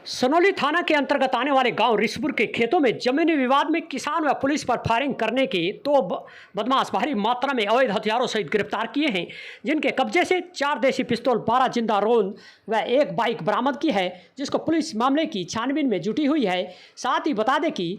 सनोली थाना के अंतर्गत आने वाले गांव रिसपुर के खेतों में जमीनी विवाद में किसान व पुलिस पर फायरिंग करने के दो बदमाश भारी मात्रा में अवैध हथियारों सहित गिरफ्तार किए हैं, जिनके कब्जे से 4 देसी पिस्तौल, 12 जिंदा रोंद व एक बाइक बरामद की है, जिसको पुलिस मामले की छानबीन में जुटी हुई है। साथ ही बता दें कि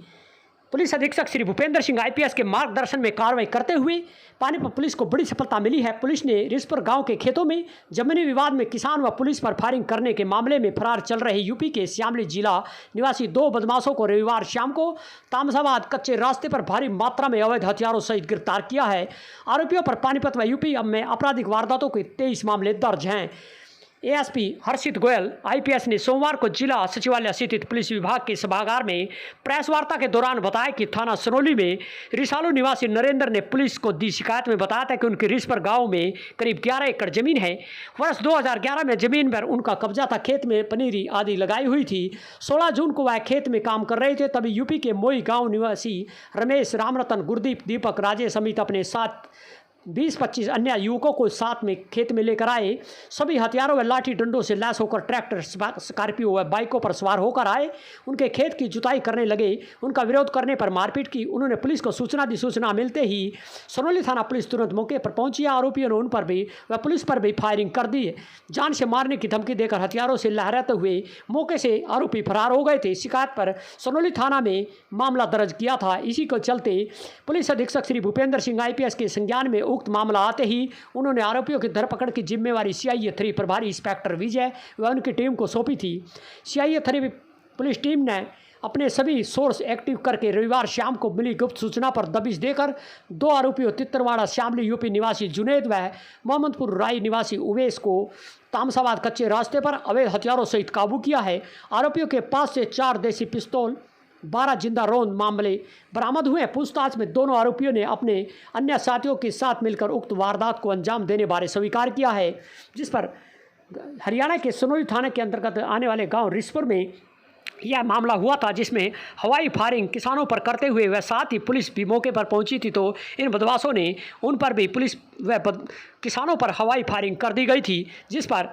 पुलिस अधीक्षक श्री भूपेंद्र सिंह आईपीएस के मार्गदर्शन में कार्रवाई करते हुए पानीपत पुलिस को बड़ी सफलता मिली है। पुलिस ने रिसपुर गांव के खेतों में जमीनी विवाद में किसान व पुलिस पर फायरिंग करने के मामले में फरार चल रहे यूपी के श्यामली जिला निवासी 2 बदमाशों को रविवार शाम को तामसाबाद कच्चे रास्ते पर भारी मात्रा में अवैध हथियारों सहित गिरफ्तार किया है। आरोपियों पर पानीपत व यूपी में आपराधिक वारदातों के 23 मामले दर्ज हैं। एएसपी हर्षित गोयल आईपीएस ने सोमवार को जिला सचिवालय स्थित पुलिस विभाग के सभागार में प्रेस वार्ता के दौरान बताया कि थाना सनोली में रिसालू निवासी नरेंद्र ने पुलिस को दी शिकायत में बताया था कि उनके रिसपुर गांव में करीब 11 एकड़ जमीन है। वर्ष 2011 में जमीन पर उनका कब्जा था, खेत में पनीरी आदि लगाई हुई थी। 16 जून को वह खेत में काम कर रहे थे, तभी यूपी के मोई गाँव निवासी रमेश, रामरतन, गुरदीप, दीपक, राजेश समेत अपने साथ 20-25 अन्य युवकों को साथ में खेत में लेकर आए। सभी हथियारों व लाठी डंडों से लैस होकर ट्रैक्टर, स्कॉर्पियो व बाइकों पर सवार होकर आए। उनके खेत की जुताई करने लगे। उनका विरोध करने पर मारपीट की। उन्होंने पुलिस को सूचना दी। सूचना मिलते ही सनोली थाना पुलिस तुरंत मौके पर पहुंची। आरोपियों ने उन पर भी व पुलिस पर भी फायरिंग कर दी। जान से मारने की धमकी देकर हथियारों से लहराते हुए मौके से आरोपी फरार हो गए थे। शिकायत पर सनोली थाना में मामला दर्ज किया था। इसी को चलते पुलिस अधीक्षक श्री भूपेंद्र सिंह आईपीएस के संज्ञान में उक्त मामला आते ही उन्होंने आरोपियों की धरपकड़ की जिम्मेवारी सीआईए 3 प्रभारी इंस्पेक्टर विजय व उनकी टीम को सौंपी थी। सीआईए 3 पुलिस टीम ने अपने सभी सोर्स एक्टिव करके रविवार शाम को मिली गुप्त सूचना पर दबिश देकर 2 आरोपियों तितरवाड़ा श्यामली यूपी निवासी जुनेद व मोहम्मदपुर राय निवासी उवैस को तामसाबाद कच्चे रास्ते पर अवैध हथियारों सहित काबू किया है। आरोपियों के पास से 4 देसी पिस्तौल, 12 जिंदा रोंद मामले बरामद हुए। पूछताछ में दोनों आरोपियों ने अपने अन्य साथियों के साथ मिलकर उक्त वारदात को अंजाम देने बारे स्वीकार किया है, जिस पर हरियाणा के सनोली थाने के अंतर्गत आने वाले गांव रिसपुर में यह मामला हुआ था, जिसमें हवाई फायरिंग किसानों पर करते हुए व साथ ही पुलिस भी मौके पर पहुंची थी, तो इन बदमाशों ने उन पर भी पुलिस व किसानों पर हवाई फायरिंग कर दी गई थी, जिस पर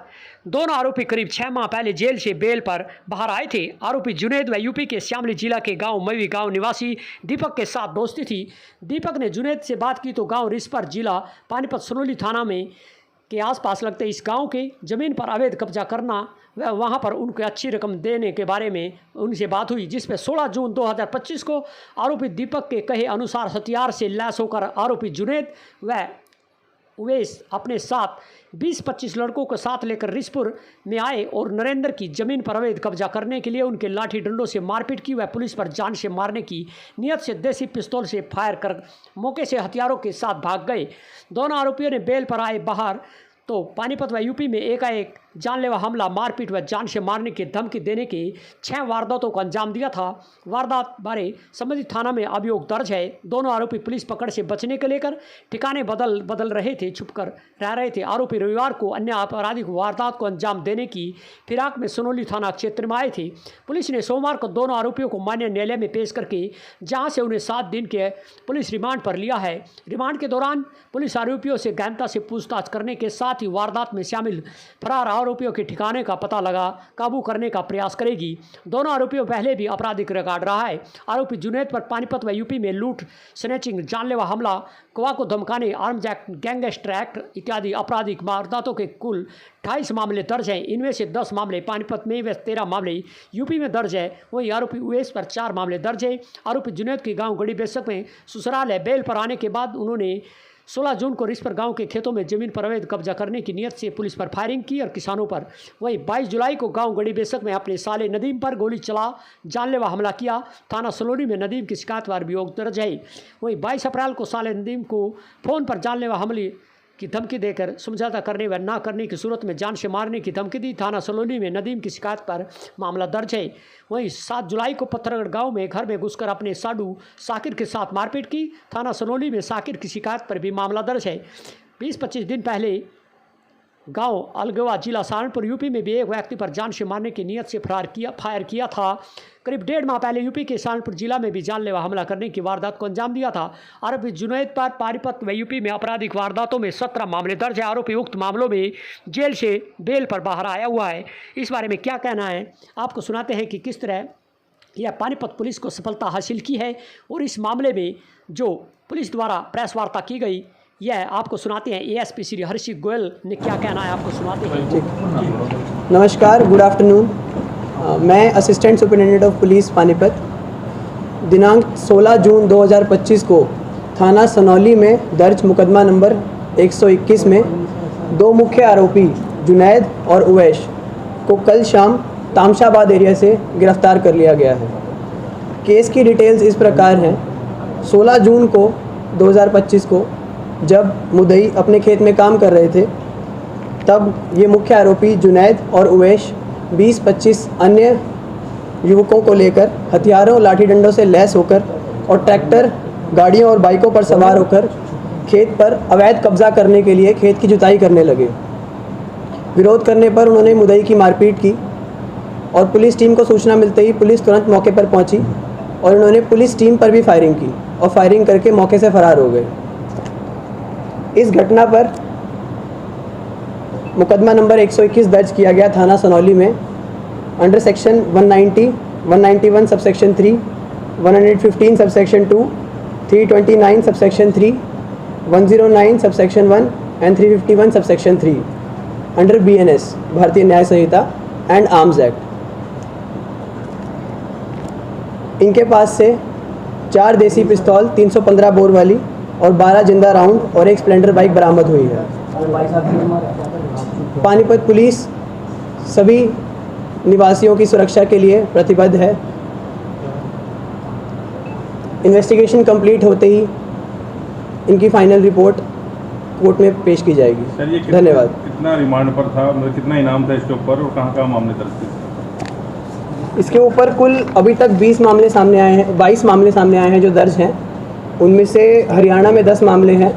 दोनों आरोपी करीब 6 माह पहले जेल से बेल पर बाहर आए थे। आरोपी जुनेद व यूपी के श्यामली जिला के गांव मवी गांव निवासी दीपक के साथ दोस्ती थी। दीपक ने जुनेद से बात की तो गांव रिसपुर जिला पानीपत सनोली थाना में के आसपास लगते इस गांव के ज़मीन पर अवैध कब्जा करना व वहां पर उनको अच्छी रकम देने के बारे में उनसे बात हुई, जिस पर 16 जून 2025 को आरोपी दीपक के कहे अनुसार हथियार से लैस होकर आरोपी जुनेद व उवैस अपने साथ 20-25 लड़कों को साथ लेकर रिसपुर में आए और नरेंद्र की ज़मीन पर अवैध कब्जा करने के लिए उनके लाठी डंडों से मारपीट की व पुलिस पर जान से मारने की नियत से देसी पिस्तौल से फायर कर मौके से हथियारों के साथ भाग गए। दोनों आरोपियों ने बेल पर आए बाहर तो पानीपत व यूपी में एकाएक जानलेवा हमला, मारपीट व जान से मारने की धमकी देने के 6 वारदातों को अंजाम दिया था। वारदात बारे संबंधित थाना में अभियोग दर्ज है। दोनों आरोपी पुलिस पकड़ से बचने के लेकर ठिकाने बदल रहे थे, छुपकर रह रहे थे। आरोपी रविवार को अन्य आपराधिक वारदात को अंजाम देने की फिराक में सनोली थाना क्षेत्र में आए थे। पुलिस ने सोमवार को दोनों आरोपियों को मान्य न्यायालय में पेश करके जहाँ से उन्हें 7 दिन के पुलिस रिमांड पर लिया है। रिमांड के दौरान पुलिस आरोपियों से गहनता से पूछताछ करने के साथ ही वारदात में शामिल फरार आरोपियों के ठिकाने का पता लगा काबू करने का प्रयास करेगी। दोनों आरोपियों पहले भी आपराधिक रिकॉर्ड रहा है। आरोपी जुनेद पर पानीपत व यूपी में लूट, स्नैचिंग, जानलेवा हमला, गवाह को धमकाने, आर्म्स एक्ट, गैंगस्टर एक्ट इत्यादि आपराधिक वारदातों के कुल 28 मामले दर्ज हैं। इनमें से 10 मामले पानीपत में व 13 मामले यूपी में दर्ज है। वहीं आरोपी उवैस पर 4 मामले दर्ज है। आरोपी जुनेद के गाँव गड़ी बेसक में ससुराल है। बेल पर आने के बाद उन्होंने 16 जून को रिसपुर गांव के खेतों में जमीन पर अवैध कब्जा करने की नियत से पुलिस पर फायरिंग की और किसानों पर। वहीं 22 जुलाई को गांव गड़ी बेसक में अपने साले नदीम पर गोली चला जानलेवा हमला किया। थाना सनोली में नदीम की शिकायत पर अभियोग दर्ज है। वहीं 22 अप्रैल को साले नदीम को फ़ोन पर जानलेवा हमले की धमकी देकर समझौता करने व ना करने की सूरत में जान से मारने की धमकी दी। थाना सनोली में नदीम की शिकायत पर मामला दर्ज है। वहीं 7 जुलाई को पत्थरगढ़ गांव में घर में घुसकर अपने साडू साकिर के साथ मारपीट की। थाना सनोली में साकिर की शिकायत पर भी मामला दर्ज है। 20-25 दिन पहले गांव अलगवा जिला सहारनपुर यूपी में भी एक व्यक्ति पर जान से मारने की नीयत से फायर किया था। करीब 1.5 माह पहले यूपी के सहारनपुर जिला में भी जानलेवा हमला करने की वारदात को अंजाम दिया था। आरोपी जुनैद पर पानीपत व यूपी में आपराधिक वारदातों में 17 मामले दर्ज है। आरोपी उक्त मामलों में जेल से बेल पर बाहर आया हुआ है। इस बारे में क्या कहना है आपको सुनाते हैं कि किस तरह यह पानीपत पुलिस को सफलता हासिल की है और इस मामले में जो पुलिस द्वारा प्रेस वार्ता की गई यह आपको सुनाते हैं। एएसपी श्री हर्षित गोयल ने क्या कहना है आपको सुनाते हैं। नमस्कार, गुड आफ्टरनून। मैं assistant superintendent of police Panipat दिनांक 16 जून 2025 को थाना सनौली में दर्ज मुकदमा नंबर 121 में दो मुख्य आरोपी जुनैद और उवैश को कल शाम तामशाबाद एरिया से गिरफ्तार कर लिया गया है। केस की डिटेल्स इस प्रकार हैं। 16 जून को 2025 को जब मुद्दई अपने खेत में काम कर रहे थे तब ये मुख्य आरोपी जुनैद और उवैश 20-25 अन्य युवकों को लेकर हथियारों लाठी डंडों से लैस होकर और ट्रैक्टर, गाड़ियों और बाइकों पर सवार होकर खेत पर अवैध कब्जा करने के लिए खेत की जुताई करने लगे। विरोध करने पर उन्होंने मुद्दई की मारपीट की और पुलिस टीम को सूचना मिलते ही पुलिस तुरंत मौके पर पहुंची और उन्होंने पुलिस टीम पर भी फायरिंग की और फायरिंग करके मौके से फरार हो गए। इस घटना पर मुकदमा नंबर 121 दर्ज किया गया थाना सनौली में under section 190, 191 subsection 3, 115 subsection 2, 329 subsection 3, 109 subsection 1 and 351 subsection 3 under BNS भारतीय न्याय संहिता एंड आर्म्स एक्ट। इनके पास से 4 देसी पिस्तौल 315 बोर वाली और 12 जिंदा राउंड और एक स्प्लेंडर बाइक बरामद हुई है। पानीपत पुलिस सभी निवासियों की सुरक्षा के लिए प्रतिबद्ध है। इन्वेस्टिगेशन कंप्लीट होते ही इनकी फाइनल रिपोर्ट कोर्ट में पेश की जाएगी। धन्यवाद। कितना रिमांड पर था, मतलब कितना इनाम था इसके ऊपर और कहाँ मामले दर्ज थे? इसके ऊपर कुल अभी तक 20 मामले सामने आए हैं, 22 मामले सामने आए हैं जो दर्ज हैं। उनमें से हरियाणा में 10 मामले हैं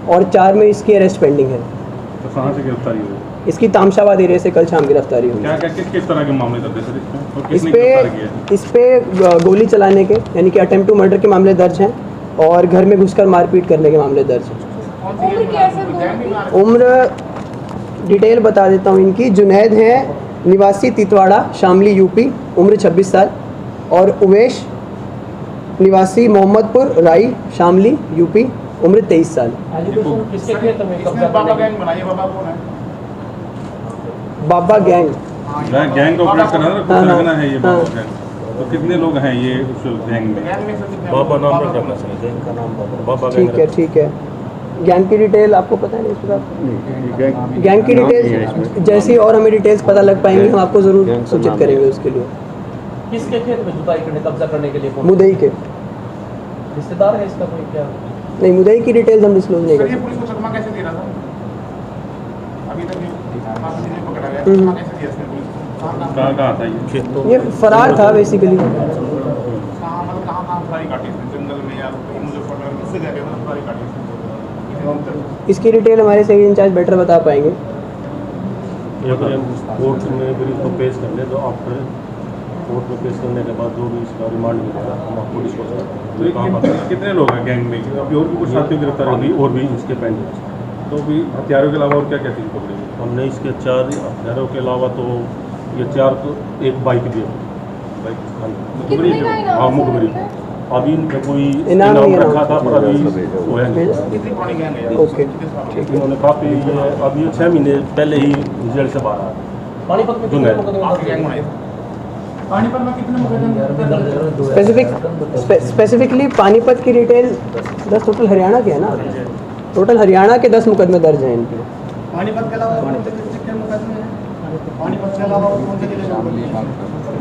और 4 में इसकी अरेस्ट पेंडिंग है। तो कहाँ से गिरफ्तारी हुई? इसकी तामशाबाद एरिया से कल शाम गिरफ्तारी हुई। क्या किस तरह के मामले दर्ज है सर और किसने गिरफ्तार किया? इस पे गोली चलाने के यानी कि अटेम्प्ट टू मर्डर के मामले दर्ज हैं और घर में घुसकर मारपीट करने के मामले दर्ज हैं। उम्र डिटेल बता देता हूँ इनकी। जुनैद है निवासी तितवाड़ा शामली यूपी, उम्र 26 साल और उवैश निवासी मोहम्मदपुर राई शामली यूपी, उम्र 23 साल। बाबा गैंग गैंग को ऑपरेट करना है ये बाबा गैंग। तो कितने लोग हैं ये उस गैंग में? बाबा नाम पर करना चाहिए। बाबा ठीक है। गैंग की डिटेल आपको पता है नहीं? गैंग की डिटेल जैसी और हमें डिटेल्स पता लग पाएंगी हम आपको ज़रूर सूचित करेंगे उसके लिए। किसके खेत में जुताई करने कब्जा करने के लिए? मुद्दई के रिश्तेदार है इसका कोई? क्या नहीं, मुद्दई की डिटेल्स हम डिस्क्लोज नहीं करते। पुलिस को चकमा कैसे दे रहा था? अभी तक नहीं पकड़ा गया। चकमा कैसे दिया इसने पुलिस को? कहाँ था ये फरार था बेसिकली। कहाँ फरारी काटी इसने? जंगल में या मुजफ्फरनगर में? किससे जाके फरारी काटी इसने? इसकी डिटेल हमारे सही इंचार्ज बेटर बता पाएंगे। कोर्ट में भी इसको पेश करने दो। आफ्टर कोर्ट में पेश करने के बाद जो भी इसका रिमांड मिलेगा हम आपको डिस्कस करेंगे। कितने लोग हैं गैंग में? अभी और भी कुछ साथियों की गिरफ्तार अभी और भी इसके पेंडिंग। तो भी हथियारों के अलावा और क्या क्या चीज़ पकड़ी? हमने इसके 4 हथियारों के अलावा तो ये 4 तो एक बाइक भी है। हाँ, मुखबरी। अभी इनका कोई इनाम रखा था पर अभी हुआ नहीं। ओके, इन्होंने काफ़ी अभी 6 महीने पहले ही जेल से बाहर आया। पानीपत में कितने मुकदमे? पानीपत में कितने मुकदमे? स्पेसिफिकली पानीपत की डिटेल 10 टोटल हरियाणा के है ना? टोटल हरियाणा के 10 मुकदमे दर्ज हैं इन पे। पानीपत के अलावा कितने मुकदमे हैं? पानीपत के अलावा कौन से जिले?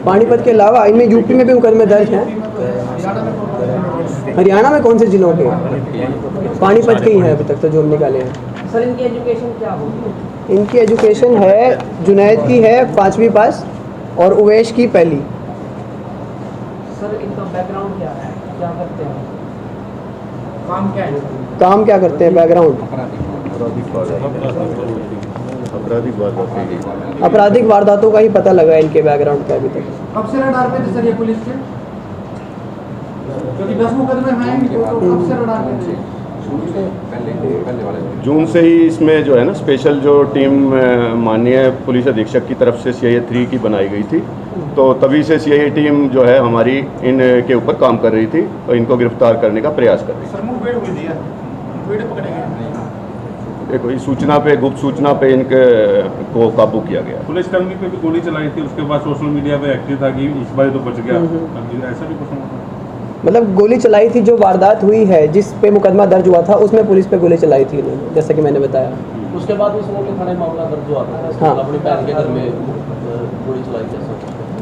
पानीपत के अलावा इनमें यूपी में भी मुकदमे दर्ज हैं। हरियाणा में कौन से जिलों के? पानीपत के ही हैं अभी तक तो जो हम निकाले हैं। सर इनकी एजुकेशन क्या होगी? इनकी एजुकेशन है, जुनैद की है 5वीं पास और उवैश की पहली। सर इनका बैकग्राउंड क्या है? क्या करते हैं? काम क्या है? काम क्या करते हैं? बैकग्राउंड आपराधिक वारदात आपराधिक वारदातों का ही पता लगा इनके बैकग्राउंड का अभी तक। कब से रडार पे थे सर ये पुलिस के? क्योंकि 10 मुकदमे हैं इनको, तो कब से रडार पे थे? जून से ही इसमें जो है ना स्पेशल जो टीम माननीय पुलिस अधीक्षक की तरफ से CIA 3 की बनाई गई थी, तो तभी से CIA टीम जो है हमारी इनके ऊपर काम कर रही थी और इनको गिरफ्तार करने का प्रयास कर रही थी। सर मुठभेड़ हुई थी, मुठभेड़ पकड़े गए। देखो इस सूचना पे, गुप्त सूचना पे इनके को काबू किया गया। पुलिसकर्मी पे भी गोली चलाई थी, उसके बाद सोशल मीडिया पे एक्टिव था कि इस बार तो बच गया, ऐसा भी कुछ हुआ? मतलब गोली चलाई थी, जो वारदात हुई है जिस पे मुकदमा दर्ज हुआ था उसमें पुलिस पे गोली चलाई थी इन्होंने, जैसा कि मैंने बताया। उसके बाद उस मौके थाने मामला दर्ज हुआ था, हाँ। अपनी बहन के घर में गोली चलाई थी।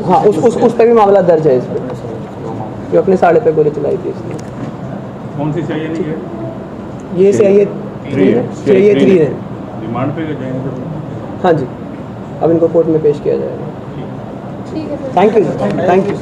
हाँ, उस पे भी मामला दर्ज है इस पे, जो अपने साड़े पे गोली चलाई थी इसने। कौन सी चाहिए नहीं है? ये CIA 3 है। रिमांड पे जाएंगे? हाँ जी, अब इनको कोर्ट में पेश किया जाएगा। Thank you.